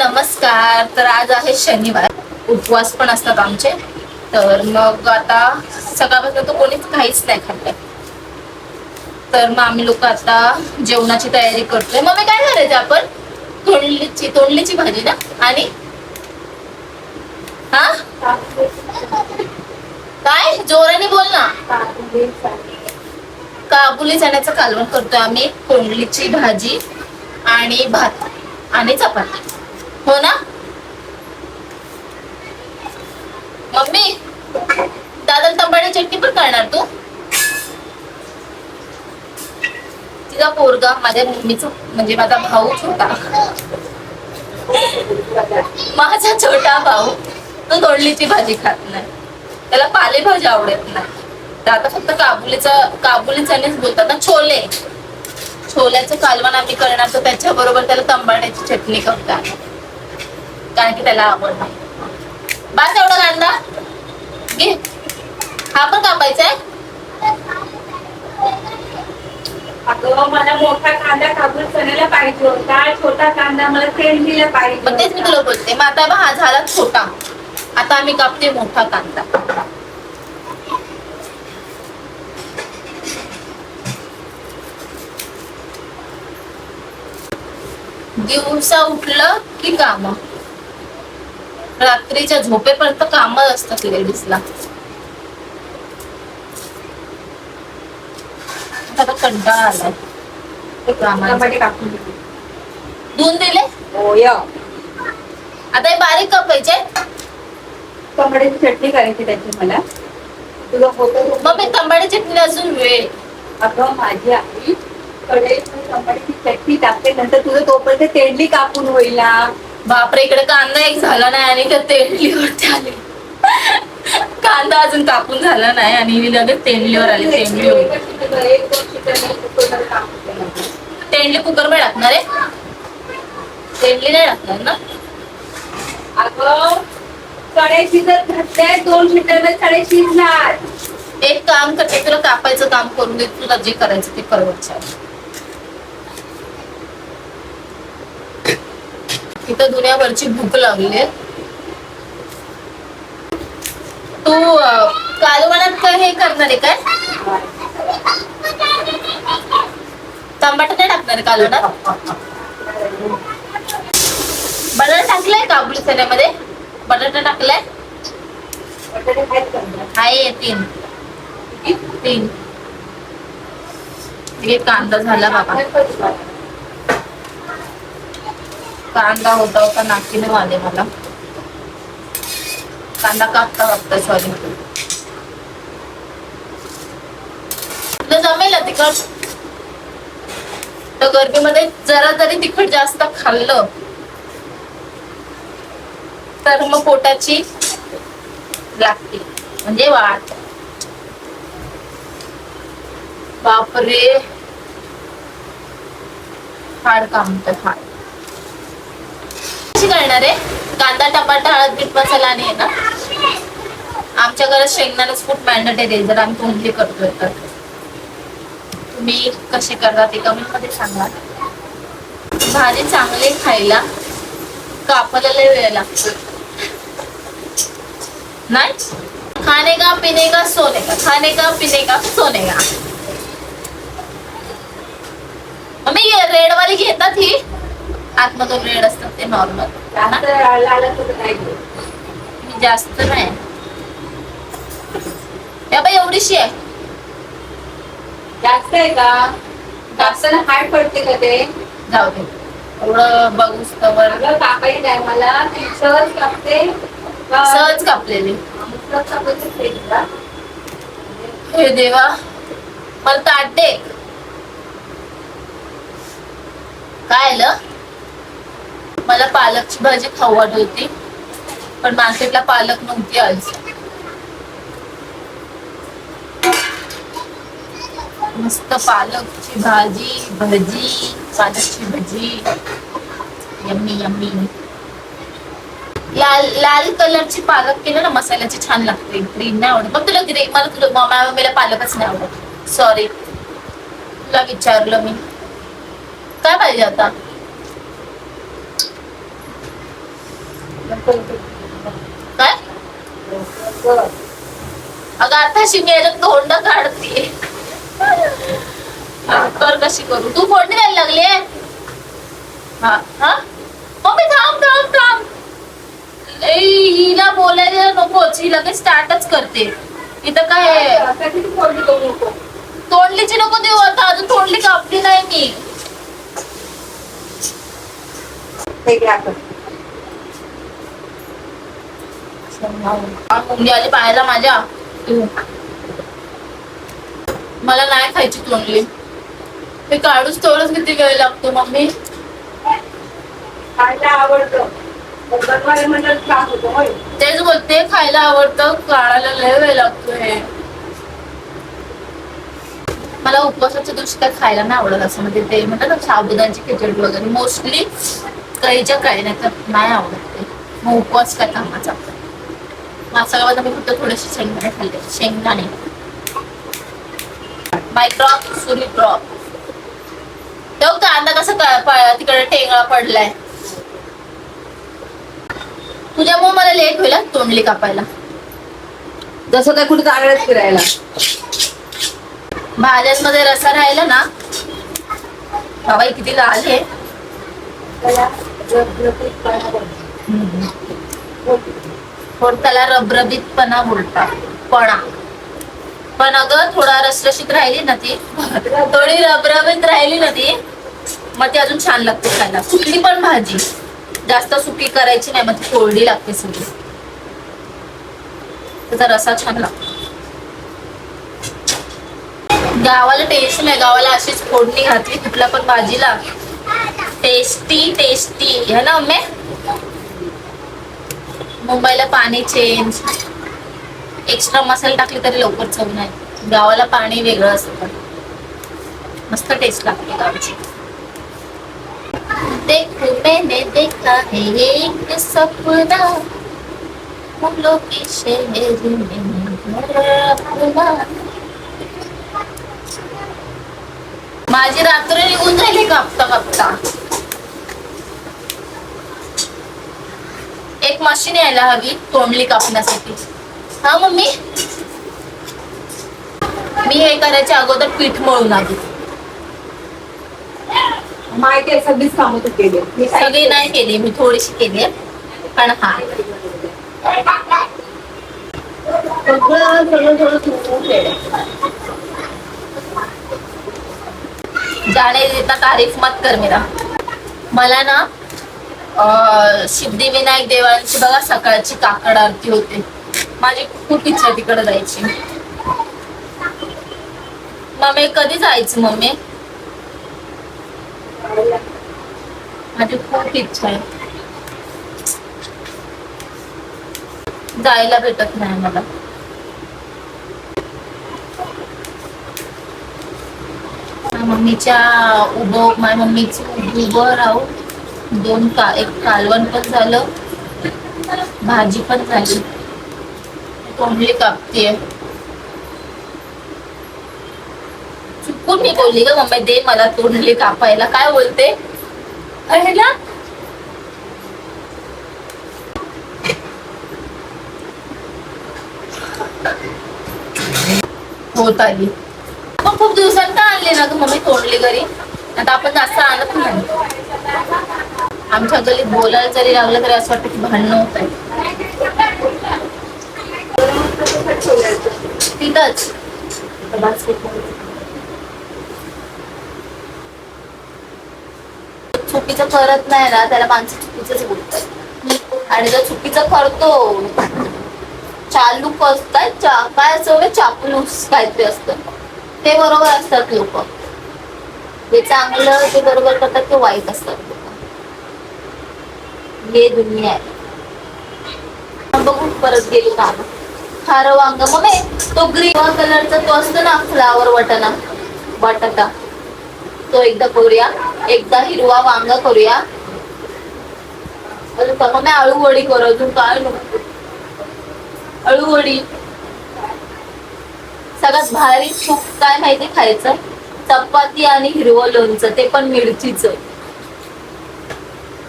नमस्कार. तर आज आहे शनिवार, उपवास पण असतात आमचे. तर मग आता सकाळपासून तर कोणीच काहीच नाही खाल्लंय. तर मग आम्ही लोक आता जेवणाची तयारी करतोय. मग काय करायचं आपण? तोंडलीची भाजी ना. आणि हा काय जोराने बोल ना. काबुली चण्याचं कालवण करतोय आम्ही, तोंडलीची भाजी आणि भात आणि चपाती. हो ना मम्मी? दादा तंबाडी चटणी पण करणार तू? तिचा पोरगा माझ्या मम्मीचा म्हणजे माझा भाऊ छोटा, माझा छोटा भाऊ तो तोंडलीची भाजी खात नाही, त्याला पालेभाजी आवडत नाही. तर आता फक्त काबुली चणेच बोलतात ना, छोल्याचं कालवण आम्ही करणार. तर त्याच्या बरोबर त्याला तंबाड्याची चटणी करतात, कारण की त्याला आवडणार. बस एवढा कांदा घे. हा पण कापायचा आहे. अगं मला मोठा कांदा कापून चण्याला पाहिजे होता, छोटा कांदा मला तेल पाहिजे. मग तेच मी तुला बोलते. मग आता हा झाला छोटा, आता आम्ही कापते मोठा कांदा. दिवसा उठलं की काम, रात्रीच्या झोपेपर्यंत काम असतात लेडीजला. आता कंटाळा आलाय. धुवून दिले. आता हे बारीक कापायचे. टमाट्याची चटणी करायची त्याची मला. तुला होतं मग मी तंबाडी चटणी अजून वेळ. अगं माझी आई कढईत टमाट्याची चटणी टाकते, नंतर तुझं तोपर्यंत तेंडली कापून होईल ना. बापरे, इकडे कांदा एक झाला नाही आणि त्या तेंडलीवरती आले. कांदा अजून कापून झाला नाही आणि लगेच तेंडलीवर आले. तेंडली कुकर मध्ये टाकणार आहे, तेंडली नाही टाकणार ना. अगं कढई शिजत घातल्या, 2 शिट्ट्यामध्ये कढई शिजणार. एक काम करते, तुला कापायचं काम करून दे. तुला जे करायचं ते करवत. इथं दुनियाभरची भूक लागली. तू कालवणात काय हे करणार आहे काय? टमाटर नाही टाकणार आहे कालवणात? बटाटा टाकलाय काबुली चण्यामध्ये? बटाटा टाकलाय? आहे 3. हे कांदा झाला बाबा. कांदा होता नाकीने वाले मला. कांदा कापता सॉरी. तुला जमेल तिखट? तर गरमीमध्ये जरा जरी तिखट जास्त खाल्लं तर मग पोटाची लागते म्हणजे वाट. बापरे, हाड कामत हाड. कशी करणार आहे? कांदा टमाटा हळद मीठ मसाला आणि आहे ना. आमच्या घरात शेंगदाण्याचं कूट मॅन्डेटरी आहे जर आम्ही तोंडली करतोय तर. तुम्ही कसे करता ते कमेंट मध्ये सांगा. भाजी चांगले खायला कापायला लय वेळ लागतो नाही. खाने का पिने का सोने का, खाने का पिने का सोने का. मम्मी रेड वाली घेतात ही, आतमधून रेड असतात ते नॉर्मल. जास्त नाही या बाई, एवढीशी आहे. जास्त आहे का? जास्त हार्ड पडते का ते? जाऊ दे, एवढं बघूस तर कापायची नाही मला. सहज कापते, सहज कापलेली. हे देवा, मला ताट दे. काय आलं? मला पालकची भाजी खाऊ वाटत होती पण मार्केटला पालक नव्हती आज. मस्त पालकची भाजी, पालकची भजी. Yummy yummy. लाल कलरची पालक केलं ना मसाल्याची, छान लागते. ग्रीन नाही आवडत. मग तुला मला तुला मम्मीला पालकच नाही आवडत. सॉरी, तुला विचारलं मी. काय पाहिजे आता? काय अगं आता शिंग्याच्या तोंड काढते कर कशी करू तू फोडणी द्यायला लागली हा हा मम्मी थांब थांब थांब हिला बोलायला नकोच ही लगेच स्टार्टच करते इथं काय तोंडलीची नको देऊ आता अजून तोंडली कापली नाही मी मुंगी आली पाहायला माझ्या मला नाही खायची तोंडली ते काढूच तेवढंच किती वेळ लागतो मम्मी खायला आवडतं तेच बोलते खायला आवडतं काढायला लय वेळ लागतोय मला उपवासाच्या दिवशी काय खायला नाही आवडत असं म्हणजे ते म्हणतात ना साबुदाण्याची खिचडी वगैरे मोस्टली काहीच्या काही नाही तर नाही आवडत ते मग उपवास काय कामाचा मासाला मी फक्त थोडेसे शेंगदाणे खाल्ले शेंगदाणे माय ड्रॉप सुरी ड्रॉप तेव्हा कांदा कसा तिकडे टेंगळा पडलाय तुझ्यामुळे मला लेट होईल तोंडली कापायला जसं काय कुठे चांगलंच फिरायला भाज्यांमध्ये रसा राहिला ना बाबा किती लाल आहे त्याला रबरबीतपणा बोलतात पण अगं थोडा रसरशीत राहिली ना ती थोडी रबरबीत राहिली ना ती मग ती अजून छान लागते खायला कुठली पण भाजी जास्त सुकी करायची नाही मग ती कोरडी लागते सगळी त्याचा रसा छान लागतो गावाला टेस्ट नाही गावाला अशीच फोडणी घातली कुठल्या पण भाजीला टेस्टी टेस्टी है ना अम्मे मुंबईला पाणी चेंज एक्स्ट्रा मसाले टाकले तरी लवकर चव नाही गावाला पाणी वेगळं असतं मस्त टेस्ट लागते गावची देखो मैंने देखा है एक सपना फूलों की शहर में अपना माझी रात्र निघून जाईल कापता कापता एक मशीन यायला हवी तोंडली कापण्यासाठी हा मम्मी मी हे करायच्या अगोदर पीठ मळून आली माहिती आहे सगळीच कामं तू केली सगळी नाही केली मी थोडीशी केली पण हा जाने जितना तारीफ मत कर मेरा मला ना सिद्धिविनायक देवाची बघा सकाळची काकड आरती होते माझी खूप इच्छा तिकडे जायची मम्मी कधी जायचं मम्मी माझी खूप इच्छा आहे जायला भेटत नाही मला मम्मीच्या माझ्या मम्मीचं उभं राहू एक कालवण पण झालं भाजी पण झाली तोंडली कापतीये चुकून मी बोलली ग मम्मी दे मला तोंडली कापायला काय बोलते ना होत आली आपण खूप दिवसांत आणली ना तू मम्मी तोंडली घरी आता आपण जास्त आणत नाही आमच्या गलीत बोलायला जरी लागलं तरी असं वाटतं की भांडणं होत आहे तिथंच चुकीचं करत नाही ना त्याला माणसं चुकीचंच बोलतात आणि जर चुकीचं करतो चालू काय असं चापलूस काहीतरी असतं ते बरोबर असतात लोक जे चांगलं जे बरोबर करतात ते वाईट असतात हे दुनिया आहे बघून परत गेली का खारं वांग मग तो ग्रीन कलरचा तो असतो ना फ्लावर बटाटा तो एकदा करूया एकदा हिरवा वांग करूया अजून का मग आळू वडी करू अजून काय नको आळू वडी सगळ्यात भारी सूप काय माहिती खायचं चपाती आणि हिरवं लोणचं ते पण मिरचीचं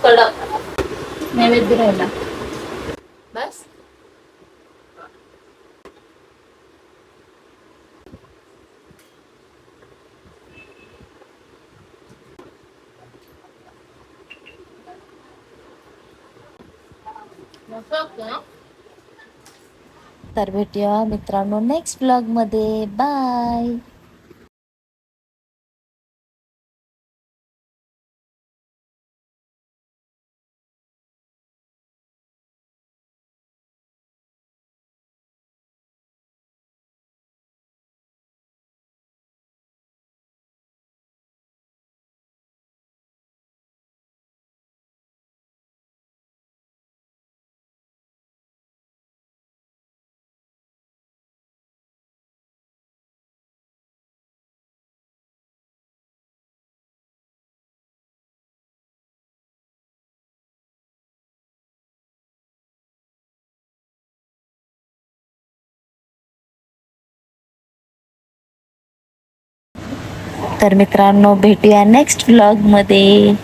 कडक नैवेद्य राहिला मस्त लागतं ना. तर भेटूया मित्रांनो नेक्स्ट ब्लॉग मध्ये. बाय. तर मित्रांनो भेटूया नेक्स्ट ब्लॉग मध्ये.